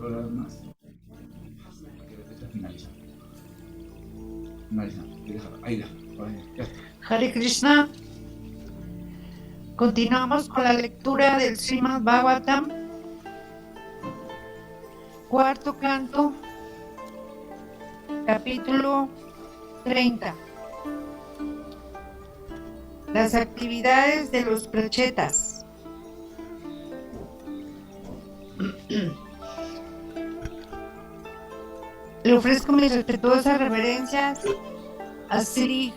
palabras más. Finaliza. Finaliza. Ahí déjalo. Ya está. Hare Krishna. Continuamos con la lectura del Srimad Bhagavatam, cuarto canto, capítulo 30. Las actividades de los prachetas. Le ofrezco mis respetuosas reverencias a Srila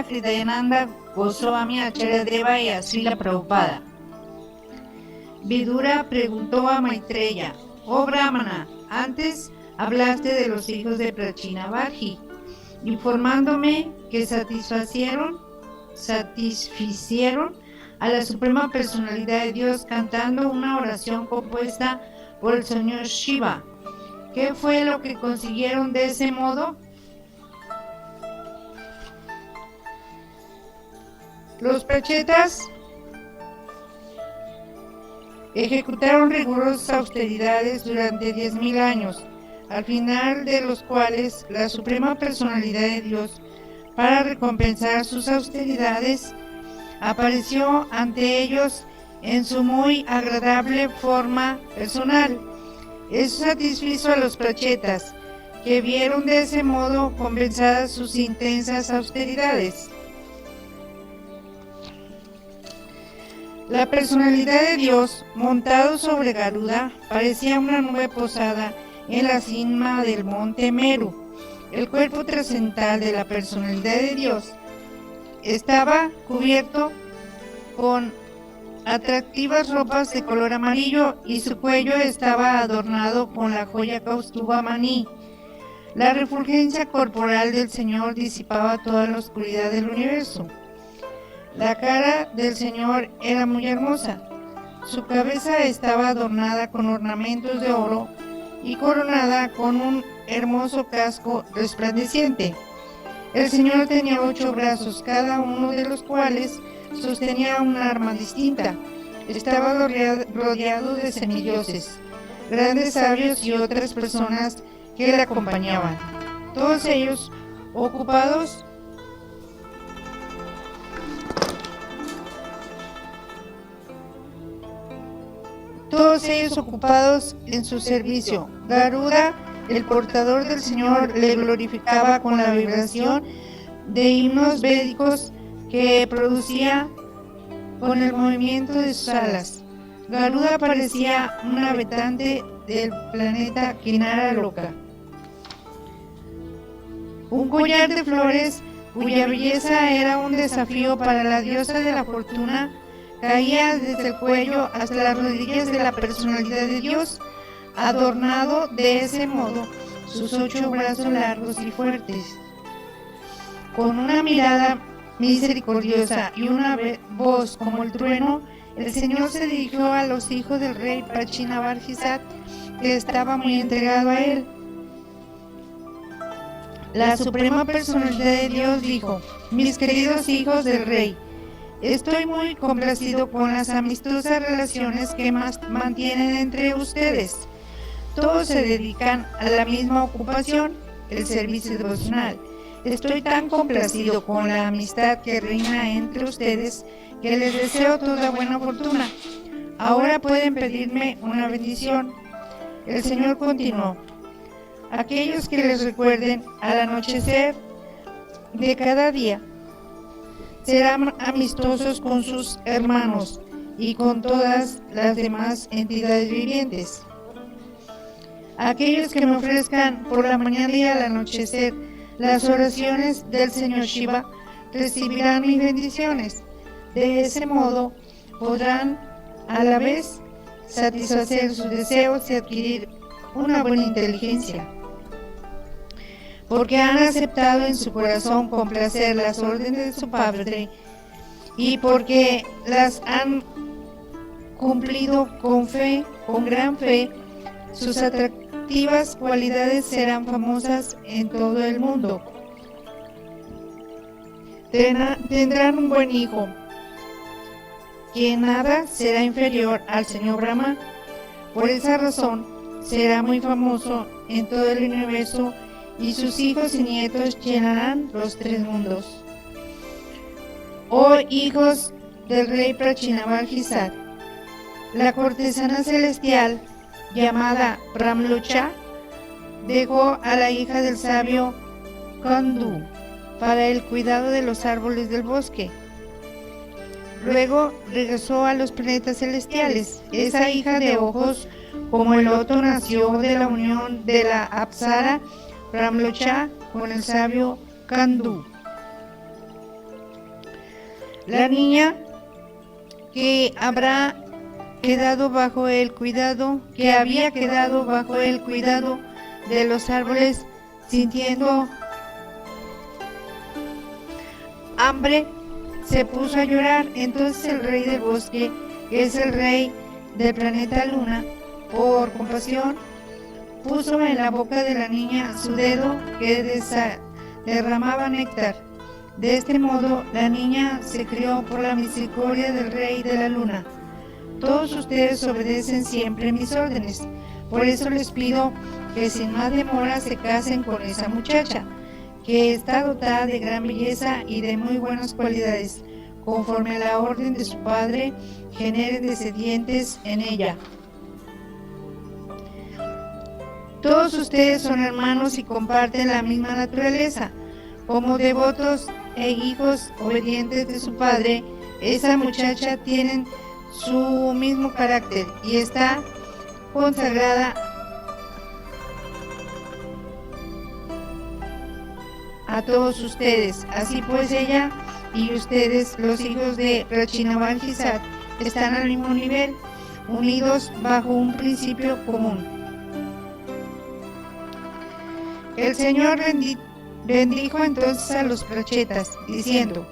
Hridayananda Goswami Acharya Deva y a Srila Prabhupada. Vidura preguntó a Maitreya: oh Brahmana, antes hablaste de los hijos de Prachinavarji, informándome que satisficieron a la Suprema Personalidad de Dios cantando una oración compuesta por el Señor Shiva. ¿Qué fue lo que consiguieron de ese modo? Los prachetas ejecutaron rigurosas austeridades durante 10,000 años, al final de los cuales la Suprema Personalidad de Dios, para recompensar sus austeridades, apareció ante ellos en su muy agradable forma personal. Eso satisfizo a los prachetas, que vieron de ese modo compensadas sus intensas austeridades. La personalidad de Dios, montado sobre Garuda, parecía una nube posada en la cima del monte Meru. El cuerpo trascendental de la personalidad de Dios estaba cubierto con atractivas ropas de color amarillo y su cuello estaba adornado con la joya Kaustuba Mani. La refulgencia corporal del Señor disipaba toda la oscuridad del universo. La cara del Señor era muy hermosa. Su cabeza estaba adornada con ornamentos de oro y coronada con un hermoso casco resplandeciente. El Señor tenía 8 brazos, cada uno de los cuales sostenía un arma distinta. Estaba rodeado de semidioses, grandes sabios y otras personas que le acompañaban. Todos ellos ocupados en su servicio. Garuda, el portador del Señor, le glorificaba con la vibración de himnos védicos que producía con el movimiento de sus alas. Garuda parecía un habitante del planeta Kinara Loka. Un collar de flores, cuya belleza era un desafío para la diosa de la fortuna, caía desde el cuello hasta las rodillas de la personalidad de Dios, adornado de ese modo sus 8 brazos largos y fuertes. Con una mirada misericordiosa y una voz como el trueno, el Señor se dirigió a los hijos del rey Prachinavarjisat, que estaba muy entregado a él. La Suprema Personalidad de Dios dijo: mis queridos hijos del rey, estoy muy complacido con las amistosas relaciones que mantienen entre ustedes. Todos se dedican a la misma ocupación, el servicio devocional. Estoy tan complacido con la amistad que reina entre ustedes que les deseo toda buena fortuna. Ahora pueden pedirme una bendición. El Señor continuó: aquellos que les recuerden al anochecer de cada día serán amistosos con sus hermanos y con todas las demás entidades vivientes. Aquellos que me ofrezcan por la mañana y al anochecer las oraciones del Señor Shiva recibirán mis bendiciones. De ese modo podrán a la vez satisfacer sus deseos y adquirir una buena inteligencia. Porque han aceptado en su corazón complacer las órdenes de su Padre y porque las han cumplido con fe, con gran fe, sus atractivas cualidades serán famosas en todo el mundo. Tendrán un buen hijo, que nada será inferior al Señor Brahma. Por esa razón, será muy famoso en todo el universo y sus hijos y nietos llenarán los 3 mundos. Oh hijos del rey Prachinabarjisat, la cortesana celestial llamada Ramlucha dejó a la hija del sabio Kandu para el cuidado de los árboles del bosque. Luego regresó a los planetas celestiales. Esa hija de ojos como el loto nació de la unión de la Apsara Ramlucha con el sabio Kandu. La niña que había quedado bajo el cuidado de los árboles, sintiendo hambre, se puso a llorar. Entonces el rey del bosque, que es el rey del planeta Luna, por compasión, puso en la boca de la niña su dedo que derramaba néctar. De este modo, la niña se crió por la misericordia del rey de la luna. Todos ustedes obedecen siempre mis órdenes. Por eso les pido que sin más demora se casen con esa muchacha, que está dotada de gran belleza y de muy buenas cualidades. Conforme a la orden de su padre, generen descendientes en ella. Todos ustedes son hermanos y comparten la misma naturaleza. Como devotos e hijos obedientes de su padre, esa muchacha tiene su mismo carácter y está consagrada a todos ustedes. Así pues, ella y ustedes, los hijos de Prachinabarjisat, están al mismo nivel, unidos bajo un principio común. El Señor bendijo entonces a los prachetas, diciendo: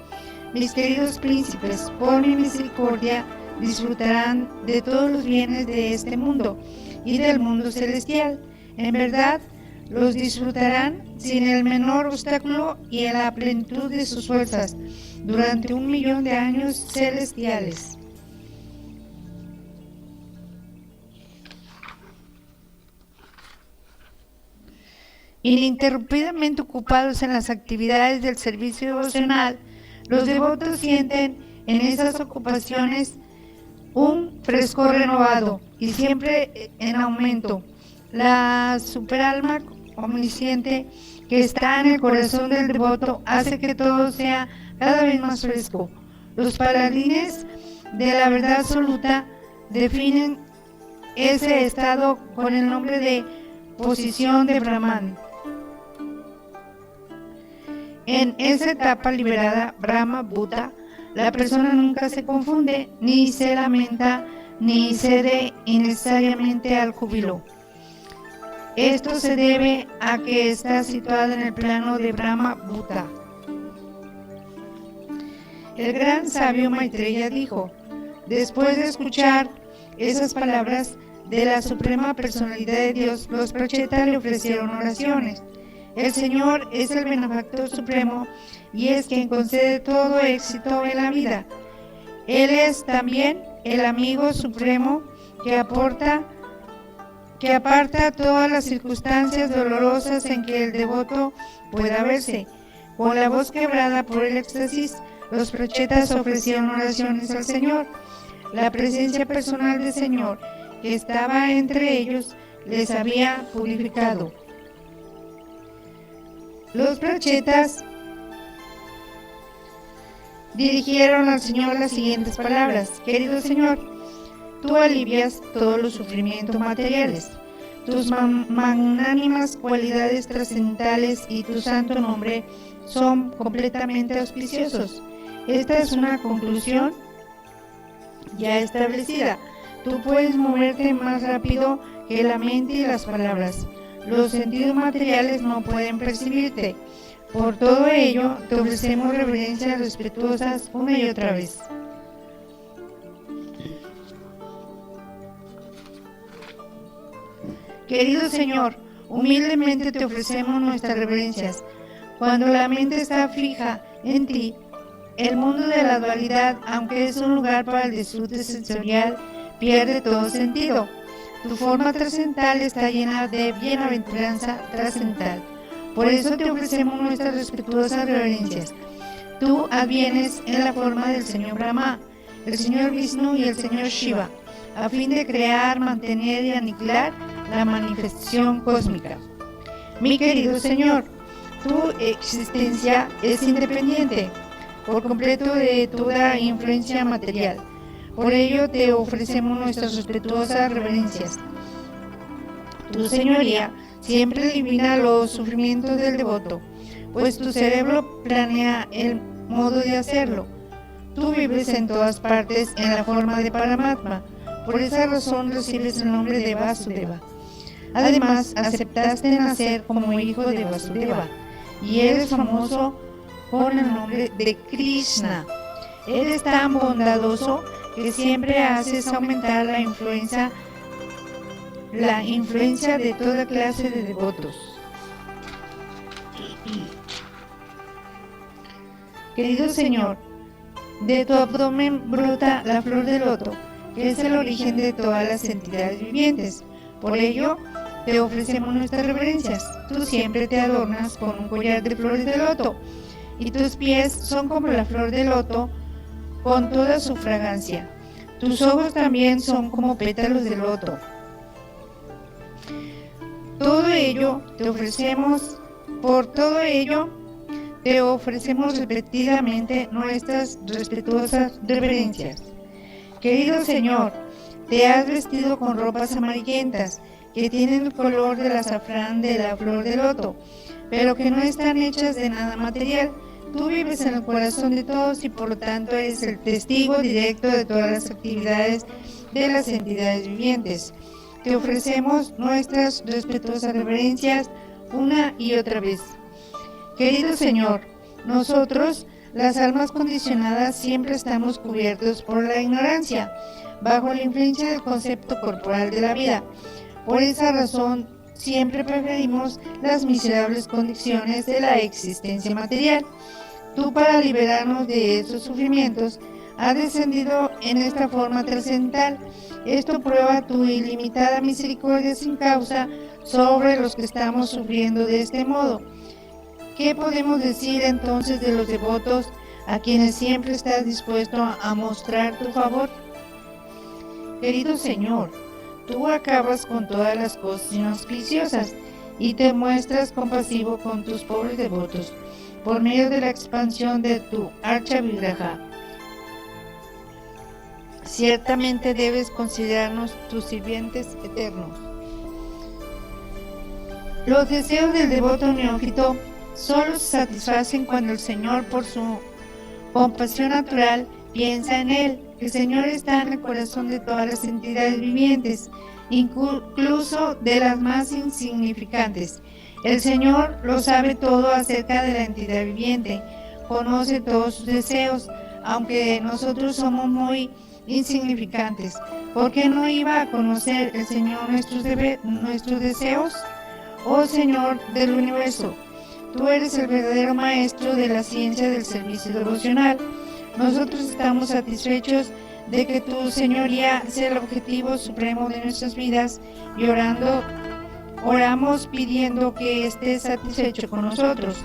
mis queridos príncipes, por mi misericordia disfrutarán de todos los bienes de este mundo y del mundo celestial. En verdad, los disfrutarán sin el menor obstáculo y en la plenitud de sus fuerzas durante 1.000.000 de años celestiales. Ininterrumpidamente ocupados en las actividades del servicio devocional, los devotos sienten en esas ocupaciones un frescor renovado y siempre en aumento. La superalma omnisciente que está en el corazón del devoto hace que todo sea cada vez más fresco. Los paladines de la verdad absoluta definen ese estado con el nombre de posición de Brahman. En esa etapa liberada, Brahma Bhuta, la persona nunca se confunde, ni se lamenta, ni cede innecesariamente al júbilo. Esto se debe a que está situada en el plano de Brahma Bhuta. El gran sabio Maitreya dijo: después de escuchar esas palabras de la suprema personalidad de Dios, los prachetas le ofrecieron oraciones. El Señor es el benefactor supremo y es quien concede todo éxito en la vida. Él es también el amigo supremo que aparta todas las circunstancias dolorosas en que el devoto pueda verse. Con la voz quebrada por el éxtasis, los prachetas ofrecieron oraciones al Señor. La presencia personal del Señor, que estaba entre ellos, les había purificado. Los prachetas dirigieron al Señor las siguientes palabras: querido Señor, tú alivias todos los sufrimientos materiales. Tus magnánimas cualidades trascendentales y tu santo nombre son completamente auspiciosos. Esta es una conclusión ya establecida. Tú puedes moverte más rápido que la mente y las palabras. Los sentidos materiales no pueden percibirte. Por todo ello, te ofrecemos reverencias respetuosas una y otra vez. Querido Señor, humildemente te ofrecemos nuestras reverencias. Cuando la mente está fija en ti, el mundo de la dualidad, aunque es un lugar para el disfrute sensorial, pierde todo sentido. Tu forma trascendental está llena de bienaventuranza trascendental. Por eso te ofrecemos nuestras respetuosas reverencias. Tú advienes en la forma del Señor Brahma, el Señor Vishnu y el Señor Shiva, a fin de crear, mantener y aniquilar la manifestación cósmica. Mi querido Señor, tu existencia es independiente por completo de toda influencia material. Por ello te ofrecemos nuestras respetuosas reverencias. Tu Señoría siempre elimina los sufrimientos del devoto, pues tu cerebro planea el modo de hacerlo. Tú vives en todas partes en la forma de Paramatma, por esa razón recibes el nombre de Vasudeva. Además, aceptaste nacer como hijo de Vasudeva y eres famoso con el nombre de Krishna. Eres tan bondadoso que siempre haces aumentar la influencia de toda clase de devotos. Querido Señor, de tu abdomen brota la flor de loto, que es el origen de todas las entidades vivientes. Por ello, te ofrecemos nuestras reverencias. Tú siempre te adornas con un collar de flores de loto, y tus pies son como la flor de loto con toda su fragancia. Tus ojos también son como pétalos de loto. Por todo ello, te ofrecemos repetidamente nuestras respetuosas reverencias. Querido Señor, te has vestido con ropas amarillentas que tienen el color del azafrán de la flor de loto, pero que no están hechas de nada material. Tú vives en el corazón de todos y por lo tanto eres el testigo directo de todas las actividades de las entidades vivientes. Te ofrecemos nuestras respetuosas reverencias una y otra vez. Querido Señor, nosotros, las almas condicionadas, siempre estamos cubiertos por la ignorancia, bajo la influencia del concepto corporal de la vida. Por esa razón, siempre preferimos las miserables condiciones de la existencia material. Tú, para liberarnos de esos sufrimientos, has descendido en esta forma trascendental. Esto prueba tu ilimitada misericordia sin causa sobre los que estamos sufriendo de este modo. ¿Qué podemos decir entonces de los devotos a quienes siempre estás dispuesto a mostrar tu favor? Querido Señor, tú acabas con todas las cosas inauspiciosas y te muestras compasivo con tus pobres devotos por medio de la expansión de tu Archa Vigraha. Ciertamente debes considerarnos tus sirvientes eternos. Los deseos del devoto neófito solo se satisfacen cuando el Señor, por su compasión natural, piensa en él. El Señor está en el corazón de todas las entidades vivientes, incluso de las más insignificantes. El Señor lo sabe todo acerca de la entidad viviente, conoce todos sus deseos, aunque nosotros somos muy insignificantes. ¿Por qué no iba a conocer el Señor nuestros deseos? Oh Señor del universo, tú eres el verdadero maestro de la ciencia del servicio devocional. Nosotros estamos satisfechos de que tu Señoría sea el objetivo supremo de nuestras vidas y oramos pidiendo que estés satisfecho con nosotros.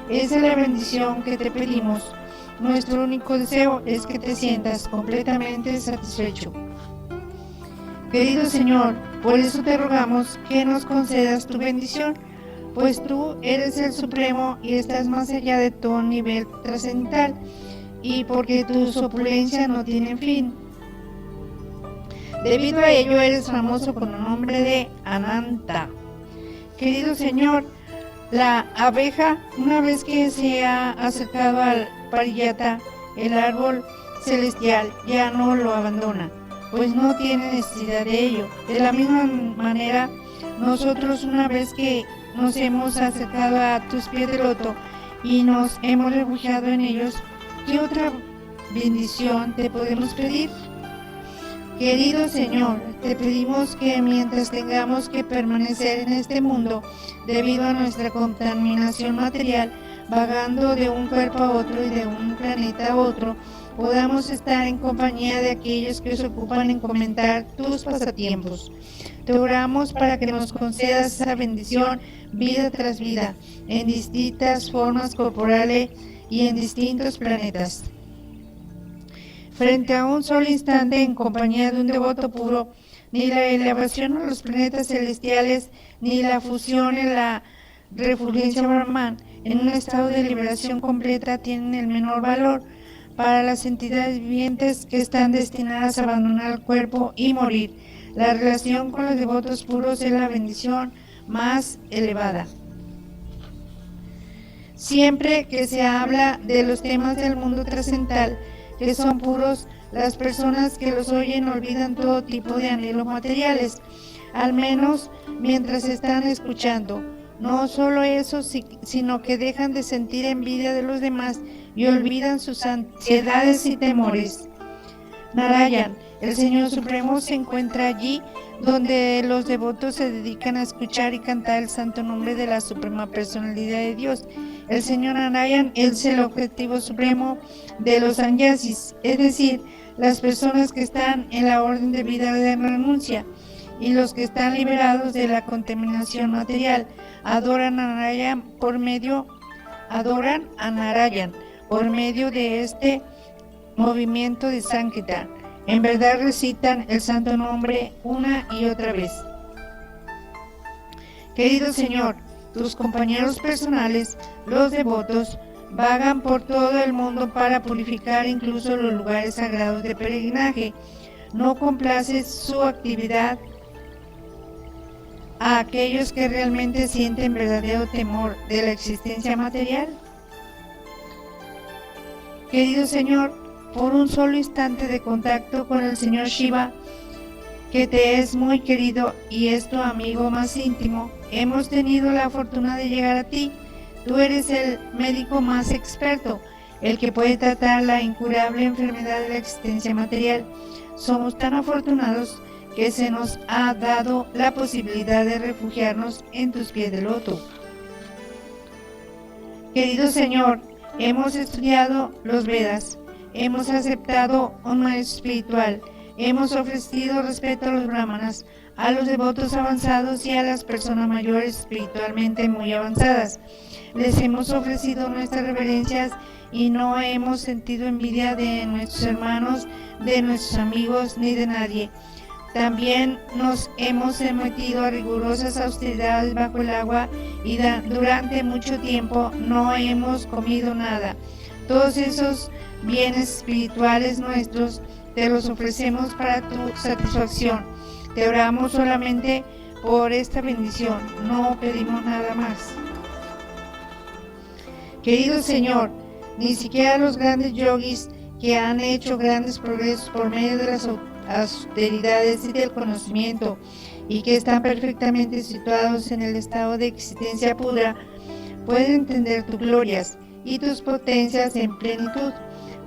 Esa es la bendición que te pedimos. Nuestro único deseo es que te sientas completamente satisfecho. Querido Señor, por eso te rogamos que nos concedas tu bendición, pues tú eres el Supremo y estás más allá de todo nivel trascendental, y porque tus opulencias no tienen fin. Debido a ello eres famoso con el nombre de Ananta. Querido Señor, la abeja, una vez que se ha acercado al Pariyata, el árbol celestial, ya no lo abandona, pues no tiene necesidad de ello. De la misma manera, nosotros, una vez que nos hemos acercado a tus pies de loto y nos hemos refugiado en ellos, ¿qué otra bendición te podemos pedir? Querido Señor, te pedimos que mientras tengamos que permanecer en este mundo, debido a nuestra contaminación material, vagando de un cuerpo a otro y de un planeta a otro, podamos estar en compañía de aquellos que se ocupan en comentar tus pasatiempos. Te oramos para que nos concedas esa bendición vida tras vida, en distintas formas corporales y en distintos planetas. Frente a un solo instante en compañía de un devoto puro, ni la elevación a los planetas celestiales, ni la fusión en la refulgencia Brahman en un estado de liberación completa tienen el menor valor para las entidades vivientes que están destinadas a abandonar el cuerpo y morir. La relación con los devotos puros es la bendición más elevada. Siempre que se habla de los temas del mundo trascendental, que son puros, las personas que los oyen olvidan todo tipo de anhelos materiales, al menos mientras están escuchando. No solo eso, sino que dejan de sentir envidia de los demás y olvidan sus ansiedades y temores. Narayan, el Señor Supremo, se encuentra allí donde los devotos se dedican a escuchar y cantar el santo nombre de la Suprema Personalidad de Dios. El Señor Narayan es el objetivo supremo de los sannyasis, es decir, las personas que están en la orden de vida de renuncia, y los que están liberados de la contaminación material. Adoran a Narayan por medio de este movimiento de Sankirtan. En verdad recitan el santo nombre una y otra vez. Querido Señor, tus compañeros personales, los devotos, vagan por todo el mundo para purificar incluso los lugares sagrados de peregrinaje. ¿No complaces su actividad a aquellos que realmente sienten verdadero temor de la existencia material? Querido Señor, por un solo instante de contacto con el Señor Shiva, que te es muy querido y es tu amigo más íntimo, hemos tenido la fortuna de llegar a ti. Tú eres el médico más experto, el que puede tratar la incurable enfermedad de la existencia material. Somos tan afortunados que se nos ha dado la posibilidad de refugiarnos en tus pies de loto. Querido Señor, hemos estudiado los Vedas, hemos aceptado un maestro espiritual, hemos ofrecido respeto a los brahmanas, a los devotos avanzados y a las personas mayores espiritualmente muy avanzadas. Les hemos ofrecido nuestras reverencias y no hemos sentido envidia de nuestros hermanos, de nuestros amigos ni de nadie. También nos hemos sometido a rigurosas austeridades bajo el agua y durante mucho tiempo no hemos comido nada. Todos esos bienes espirituales nuestros te los ofrecemos para tu satisfacción. Te oramos solamente por esta bendición, no pedimos nada más. Querido Señor, ni siquiera los grandes yogis que han hecho grandes progresos por medio de las austeridades y del conocimiento y que están perfectamente situados en el estado de existencia pura, pueden entender tus glorias y tus potencias en plenitud.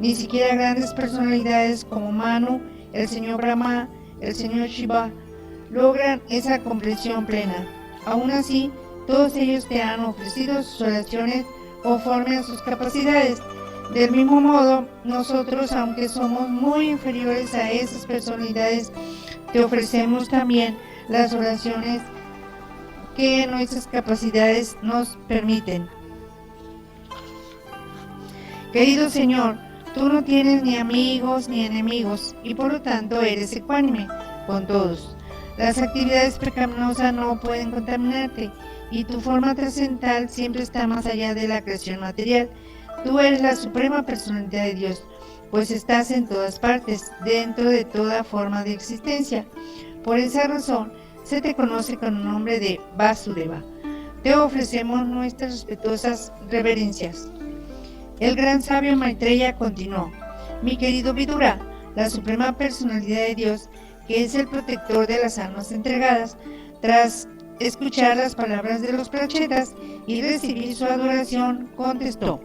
Ni siquiera grandes personalidades como Manu, el Señor Brahma, el Señor Shiva, logran esa comprensión plena. Aún así, todos ellos te han ofrecido sus oraciones conforme a sus capacidades. Del mismo modo, nosotros, aunque somos muy inferiores a esas personalidades, te ofrecemos también las oraciones que nuestras capacidades nos permiten. Querido Señor, tú no tienes ni amigos ni enemigos y por lo tanto eres ecuánime con todos. Las actividades pecaminosas no pueden contaminarte y tu forma trascendental siempre está más allá de la creación material. Tú eres la suprema personalidad de Dios, pues estás en todas partes, dentro de toda forma de existencia. Por esa razón, se te conoce con el nombre de Vasudeva. Te ofrecemos nuestras respetuosas reverencias. El gran sabio Maitreya continuó: mi querido Vidura, la suprema personalidad de Dios, que es el protector de las almas entregadas, tras escuchar las palabras de los prachetas y recibir su adoración, contestó: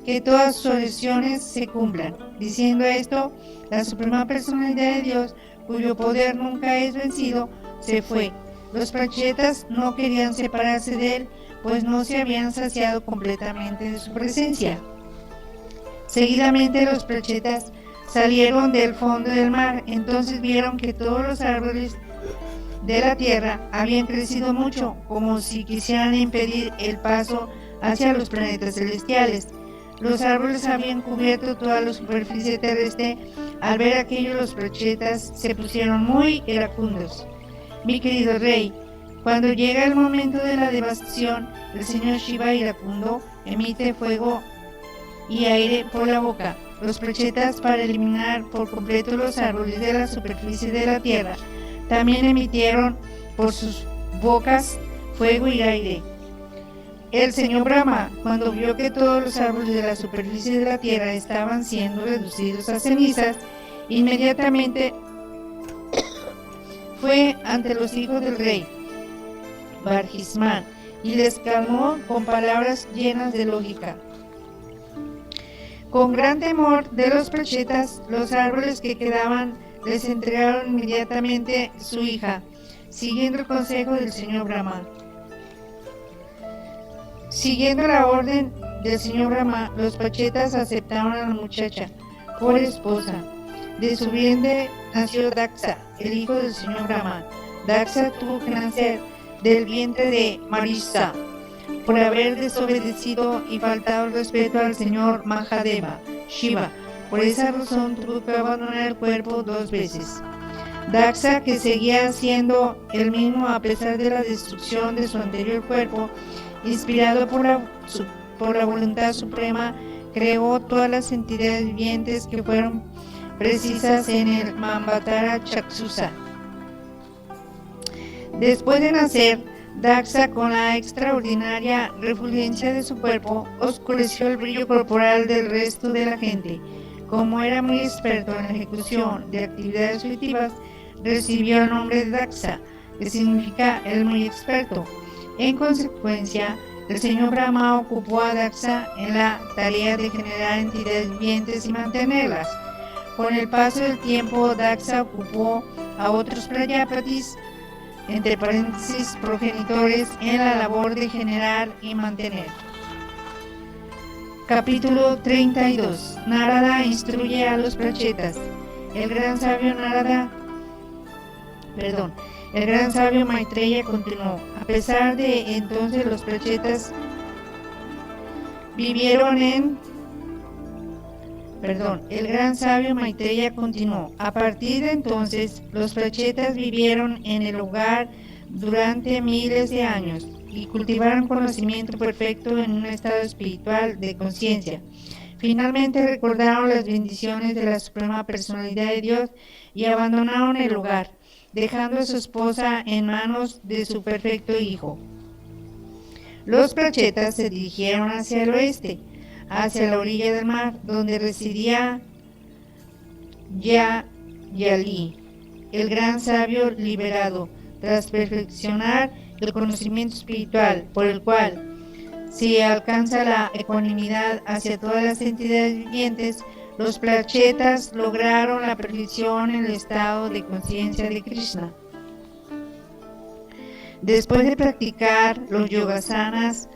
que todas sus oraciones se cumplan. Diciendo esto, la suprema personalidad de Dios, cuyo poder nunca es vencido, se fue. Los prachetas no querían separarse de él, pues no se habían saciado completamente de su presencia. Seguidamente los prachetas salieron del fondo del mar, entonces vieron que todos los árboles de la tierra habían crecido mucho, como si quisieran impedir el paso hacia los planetas celestiales. Los árboles habían cubierto toda la superficie terrestre. Al ver aquello, los prachetas se pusieron muy iracundos. Mi querido rey, cuando llega el momento de la devastación, el señor Shiva iracundo emite fuego y aire por la boca. Los prachetas, para eliminar por completo los árboles de la superficie de la tierra, también emitieron por sus bocas fuego y aire. El señor Brahma, cuando vio que todos los árboles de la superficie de la tierra estaban siendo reducidos a cenizas, inmediatamente fue ante los hijos del rey Barjismán y les calmó con palabras llenas de lógica. Con gran temor de los prachetas, los árboles que quedaban les entregaron inmediatamente su hija, siguiendo el consejo del señor Brahma. Siguiendo la orden del señor Brahma, los prachetas aceptaron a la muchacha por esposa. De su vientre nació Daksa, el hijo del señor Brahma. Daksa tuvo que nacer del vientre de Marisa, por haber desobedecido y faltado el respeto al señor Mahadeva, Shiva. Por esa razón tuvo que abandonar el cuerpo 2 veces. Daksa, que seguía siendo el mismo a pesar de la destrucción de su anterior cuerpo, inspirado por la voluntad suprema, creó todas las entidades vivientes que fueron precisas en el Mambatara Chaksusa. Después de nacer, Daksa, con la extraordinaria refulgencia de su cuerpo, oscureció el brillo corporal del resto de la gente. Como era muy experto en la ejecución de actividades fruitivas, recibió el nombre de Daksa, que significa el muy experto. En consecuencia, el señor Brahma ocupó a Daksa en la tarea de generar entidades vivientes y mantenerlas. Con el paso del tiempo, Daksa ocupó a otros Prajapatis, entre paréntesis progenitores, en la labor de generar y mantener. Capítulo 32. Narada instruye a los prachetas. El gran sabio Maitreya continuó. A pesar de entonces, los prachetas vivieron el gran sabio Maitreya continuó. A partir de entonces, los prachetas vivieron en el hogar durante miles de años y cultivaron conocimiento perfecto en un estado espiritual de conciencia. Finalmente recordaron las bendiciones de la Suprema Personalidad de Dios y abandonaron el hogar, dejando a su esposa en manos de su perfecto hijo. Los prachetas se dirigieron hacia el oeste, hacia la orilla del mar, donde residía Yali, el gran sabio liberado, tras perfeccionar el conocimiento espiritual por el cual se alcanza la ecuanimidad hacia todas las entidades vivientes. Los prachetas lograron la perfección en el estado de conciencia de Krishna. Después de practicar los yogasanas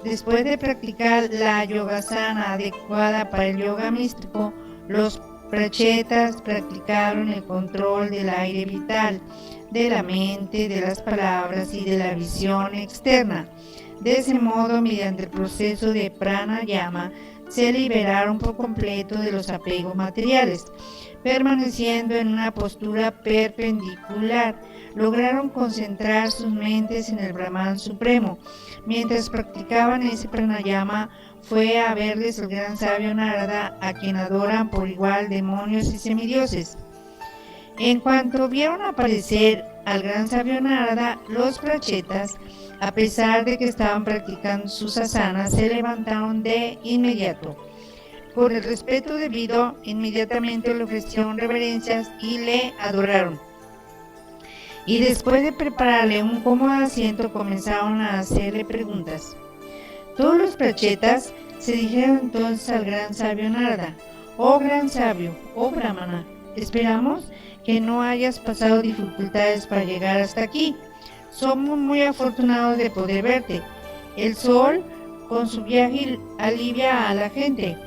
Después de practicar la yogasana adecuada para el yoga místico, los prachetas practicaron el control del aire vital, de la mente, de las palabras y de la visión externa. De ese modo, mediante el proceso de pranayama, se liberaron por completo de los apegos materiales. Permaneciendo en una postura perpendicular, lograron concentrar sus mentes en el Brahman Supremo. Mientras practicaban ese pranayama, fue a verles el gran sabio Narada, a quien adoran por igual demonios y semidioses. En cuanto vieron aparecer al gran sabio Narada, los prachetas, a pesar de que estaban practicando sus asanas, se levantaron de inmediato. Con el respeto debido, inmediatamente le ofrecieron reverencias y le adoraron. Y después de prepararle un cómodo asiento, comenzaron a hacerle preguntas. Todos los prachetas se dijeron entonces al gran sabio Narada: «Oh gran sabio, oh Brahmana, esperamos que no hayas pasado dificultades para llegar hasta aquí. Somos muy afortunados de poder verte. El sol, con su viaje, alivia a la gente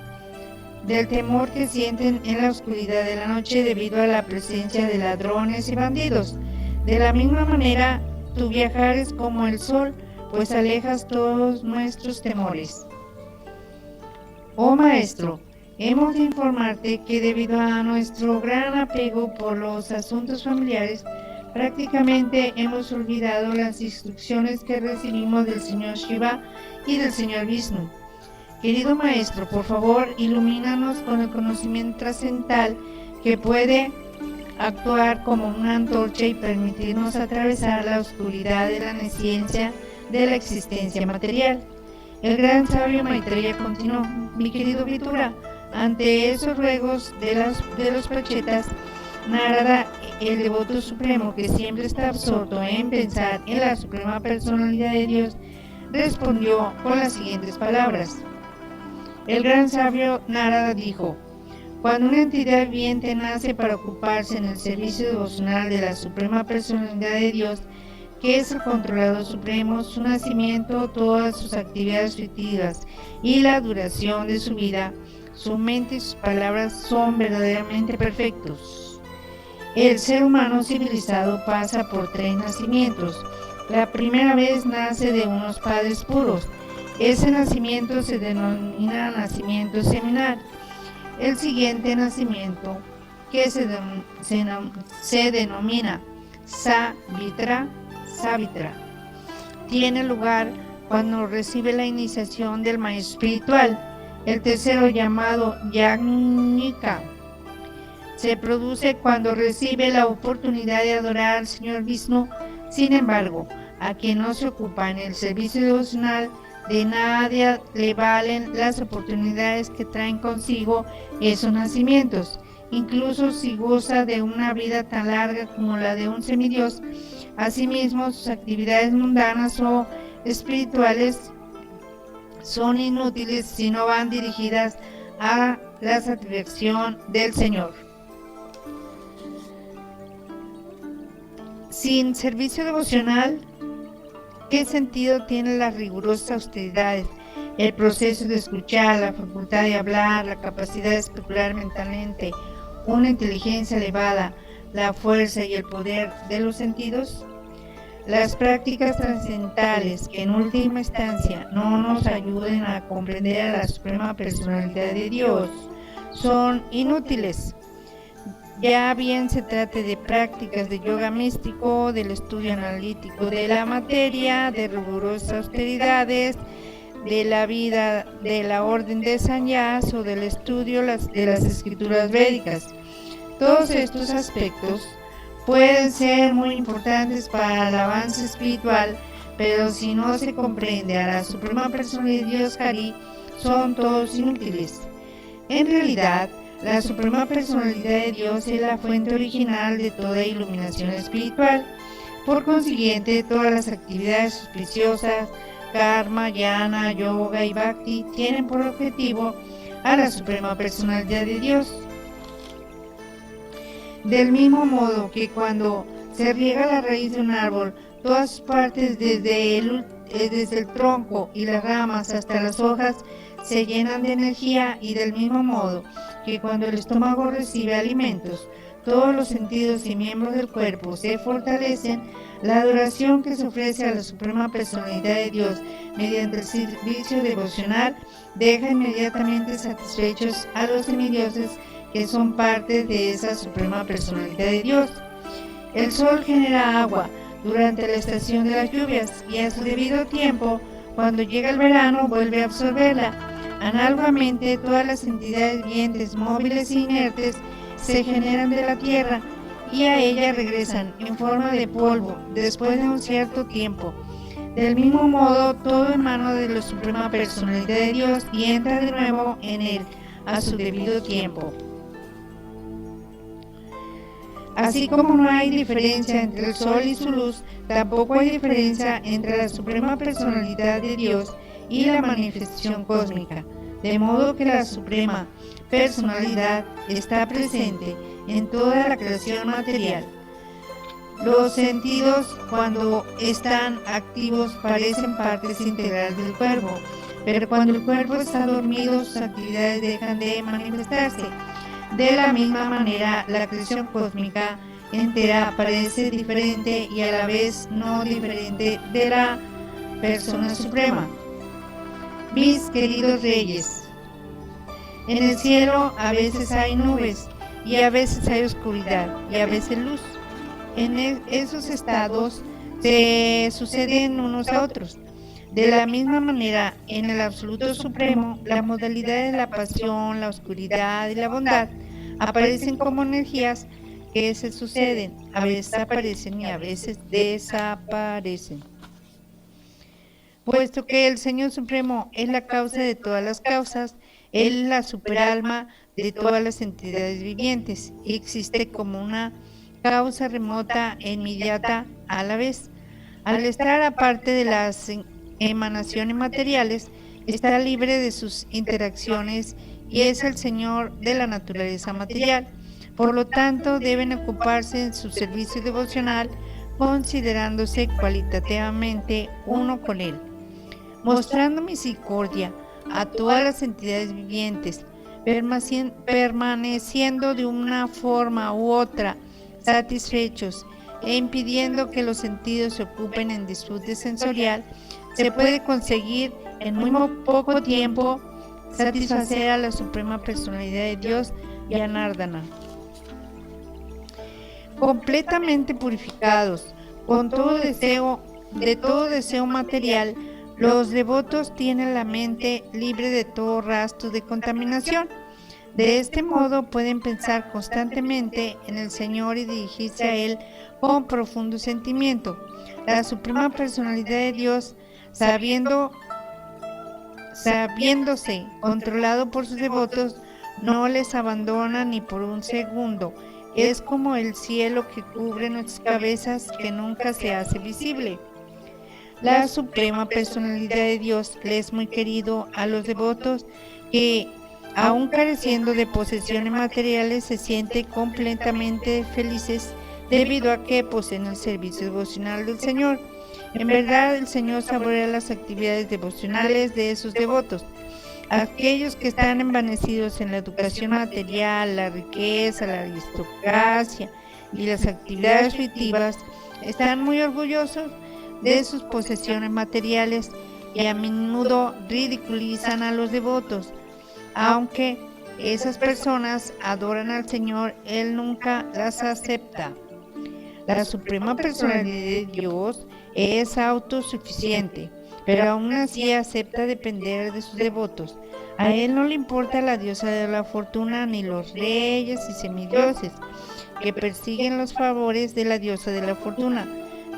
del temor que sienten en la oscuridad de la noche debido a la presencia de ladrones y bandidos. De la misma manera, tu viajar es como el sol, pues alejas todos nuestros temores. Oh Maestro, hemos de informarte que debido a nuestro gran apego por los asuntos familiares, prácticamente hemos olvidado las instrucciones que recibimos del Señor Shiva y del Señor Vishnu. Querido Maestro, por favor, ilumínanos con el conocimiento trascendental que puede actuar como una antorcha y permitirnos atravesar la oscuridad de la nesciencia de la existencia material. El gran sabio Maitreya continuó: mi querido Vitura, ante esos ruegos de los Prachetas, Narada, el devoto supremo que siempre está absorto en pensar en la suprema personalidad de Dios, respondió con las siguientes palabras. El gran sabio Narada dijo: cuando una entidad viviente nace para ocuparse en el servicio devocional de la suprema personalidad de Dios, que es el controlador supremo, su nacimiento, todas sus actividades fictivas y la duración de su vida, su mente y sus palabras son verdaderamente perfectos. El ser humano civilizado pasa por 3 nacimientos. La primera vez nace de unos padres puros. Ese nacimiento se denomina nacimiento seminal. El siguiente nacimiento, que se denomina Savitra, tiene lugar cuando recibe la iniciación del maestro espiritual. El tercero, llamado Yajnika, se produce cuando recibe la oportunidad de adorar al Señor Vishnu. Sin embargo, a quien no se ocupa en el servicio devocional, de nadie le valen las oportunidades que traen consigo esos nacimientos. Incluso si goza de una vida tan larga como la de un semidios, asimismo sus actividades mundanas o espirituales son inútiles si no van dirigidas a la satisfacción del Señor. Sin servicio devocional, ¿qué sentido tienen las rigurosas austeridades, el proceso de escuchar, la facultad de hablar, la capacidad de especular mentalmente, una inteligencia elevada, la fuerza y el poder de los sentidos? Las prácticas trascendentales que en última instancia no nos ayuden a comprender a la suprema personalidad de Dios son inútiles. Ya bien se trate de prácticas de yoga místico, del estudio analítico de la materia, de rigurosas austeridades, de la vida de la orden de Sanyas o del estudio de las escrituras védicas. Todos estos aspectos pueden ser muy importantes para el avance espiritual, pero si no se comprende a la suprema personalidad de Dios Hari, son todos inútiles. En realidad, la suprema personalidad de Dios es la fuente original de toda iluminación espiritual. Por consiguiente, todas las actividades auspiciosas, karma, jnana, yoga y bhakti, tienen por objetivo a la suprema personalidad de Dios. Del mismo modo que cuando se riega la raíz de un árbol, todas sus partes desde el tronco y las ramas hasta las hojas se llenan de energía, y del mismo modo que cuando el estómago recibe alimentos, todos los sentidos y miembros del cuerpo se fortalecen. La adoración que se ofrece a la suprema personalidad de Dios mediante el servicio devocional deja inmediatamente satisfechos a los semidioses que son parte de esa suprema personalidad de Dios. El sol genera agua durante la estación de las lluvias y a su debido tiempo, cuando llega el verano, vuelve a absorberla. Análogamente, todas las entidades vivientes, móviles e inertes, se generan de la tierra y a ella regresan en forma de polvo después de un cierto tiempo. Del mismo modo, todo emana de la suprema personalidad de Dios y entra de nuevo en él a su debido tiempo. Así como no hay diferencia entre el sol y su luz, tampoco hay diferencia entre la suprema personalidad de Dios y la manifestación cósmica, de modo que la suprema personalidad está presente en toda la creación material. Los sentidos, cuando están activos, parecen partes integrales del cuerpo, pero cuando el cuerpo está dormido, sus actividades dejan de manifestarse. De la misma manera, la creación cósmica entera parece diferente y a la vez no diferente de la persona suprema. Mis queridos reyes, en el cielo a veces hay nubes y a veces hay oscuridad y a veces luz. En esos estados se suceden unos a otros. De la misma manera, en el absoluto supremo, las modalidades de la pasión, la oscuridad y la bondad aparecen como energías que se suceden, a veces aparecen y a veces desaparecen. Puesto que el Señor Supremo es la causa de todas las causas, Él es la superalma de todas las entidades vivientes y existe como una causa remota e inmediata a la vez. Al estar aparte de las emanaciones materiales, está libre de sus interacciones y es el Señor de la naturaleza material. Por lo tanto, deben ocuparse en su servicio devocional considerándose cualitativamente uno con Él, mostrando misericordia a todas las entidades vivientes, permaneciendo de una forma u otra satisfechos e impidiendo que los sentidos se ocupen en disfrute sensorial. Se puede conseguir en muy poco tiempo satisfacer a la Suprema Personalidad de Dios y a Narayana. Completamente purificados, con todo deseo material, los devotos tienen la mente libre de todo rastro de contaminación. De este modo pueden pensar constantemente en el Señor y dirigirse a Él con profundo sentimiento. La Suprema Personalidad de Dios, sabiéndose controlado por sus devotos, no les abandona ni por un segundo. Es como el cielo que cubre nuestras cabezas, que nunca se hace visible. La Suprema Personalidad de Dios le es muy querido a los devotos que, aun careciendo de posesiones materiales, se sienten completamente felices debido a que poseen el servicio devocional del Señor. En verdad, el Señor saborea las actividades devocionales de esos devotos. Aquellos que están envanecidos en la educación material, la riqueza, la aristocracia y las actividades fruitivas están muy orgullosos de sus posesiones materiales y a menudo ridiculizan a los devotos. Aunque esas personas adoran al Señor, Él nunca las acepta. La Suprema Personalidad de Dios es autosuficiente, pero aún así acepta depender de sus devotos. A Él no le importa la diosa de la fortuna ni los reyes y semidioses que persiguen los favores de la diosa de la fortuna.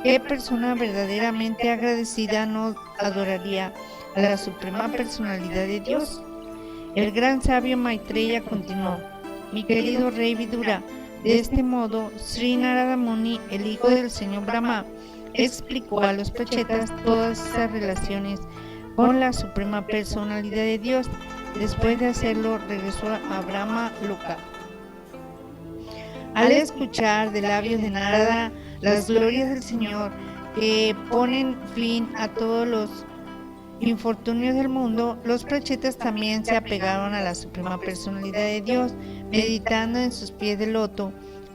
¿Qué persona verdaderamente agradecida no adoraría a la Suprema Personalidad de Dios? El gran sabio Maitreya continuó: mi querido rey Vidura, de este modo, Sri Narada Muni, el hijo del señor Brahma, explicó a los prachetas todas esas relaciones con la Suprema Personalidad de Dios. Después de hacerlo, regresó a Brahma Loka. Al escuchar de labios de Narada las glorias del Señor que ponen fin a todos los infortunios del mundo, los prachetas también se apegaron a la Suprema Personalidad de Dios. Meditando en sus pies de loto,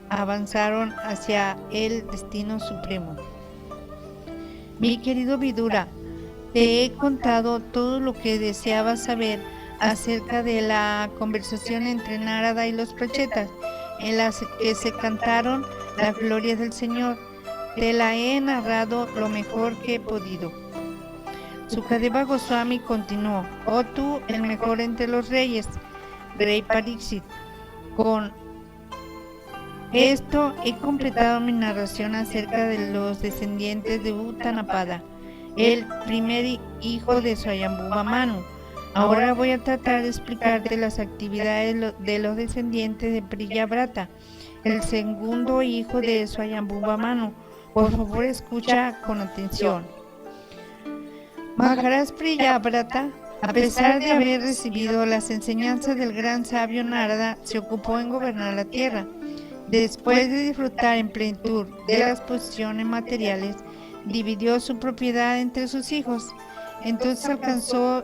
avanzaron hacia el destino supremo. Mi querido Vidura, te he contado todo lo que deseabas saber acerca de la conversación entre Narada y los prachetas, en las que se cantaron las glorias del Señor. Te la he narrado lo mejor que he podido. Sukadeva Goswami continuó: oh tú, el mejor entre los reyes, rey Pariksit, con esto he completado mi narración acerca de los descendientes de Uttanapada, el primer hijo de Swayambhuva Manu. Ahora voy a tratar de explicarte las actividades de los descendientes de Priyavrata, el segundo hijo de Swayambhuva Manu. Por favor, escucha con atención. Maharaj Priyavrata, a pesar de haber recibido las enseñanzas del gran sabio Narada, se ocupó en gobernar la tierra. Después de disfrutar en plenitud de las posesiones materiales, dividió su propiedad entre sus hijos. Entonces alcanzó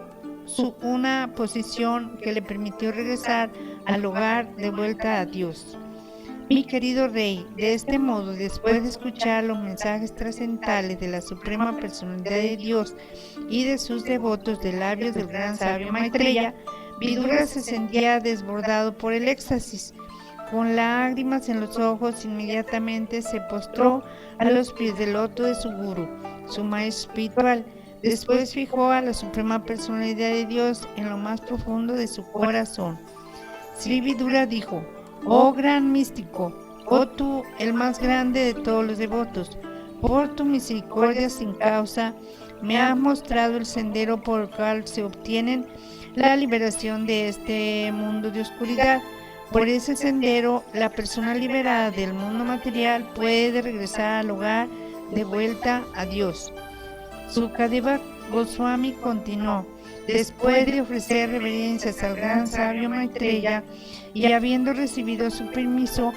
una posición que le permitió regresar al hogar de vuelta a Dios. Mi querido rey, de este modo, después de escuchar los mensajes trascendentales de la Suprema Personalidad de Dios y de sus devotos de labios del gran sabio Maitreya, Vidura se sentía desbordado por el éxtasis. Con lágrimas en los ojos, inmediatamente se postró a los pies del loto de su gurú, su maestro espiritual. Después fijó a la Suprema Personalidad de Dios en lo más profundo de su corazón. Sri Vidura dijo: oh gran místico, oh tú, el más grande de todos los devotos, por tu misericordia sin causa, me has mostrado el sendero por el cual se obtiene la liberación de este mundo de oscuridad. Por ese sendero, la persona liberada del mundo material puede regresar al hogar de vuelta a Dios. Sukadeva Goswami continuó: después de ofrecer reverencias al gran sabio Maitreya y habiendo recibido su permiso,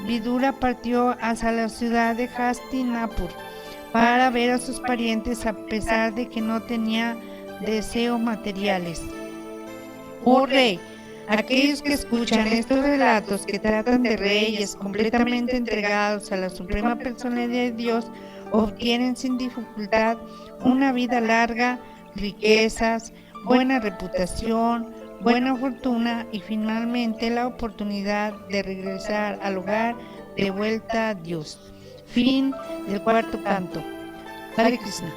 Vidura partió hacia la ciudad de Hastinapur para ver a sus parientes a pesar de que no tenía deseos materiales. Oh rey, aquellos que escuchan estos relatos que tratan de reyes completamente entregados a la Suprema Personalidad de Dios obtienen sin dificultad una vida larga, riquezas, buena reputación, buena fortuna y finalmente la oportunidad de regresar al hogar de vuelta a Dios. Fin del cuarto canto. Hare Krishna.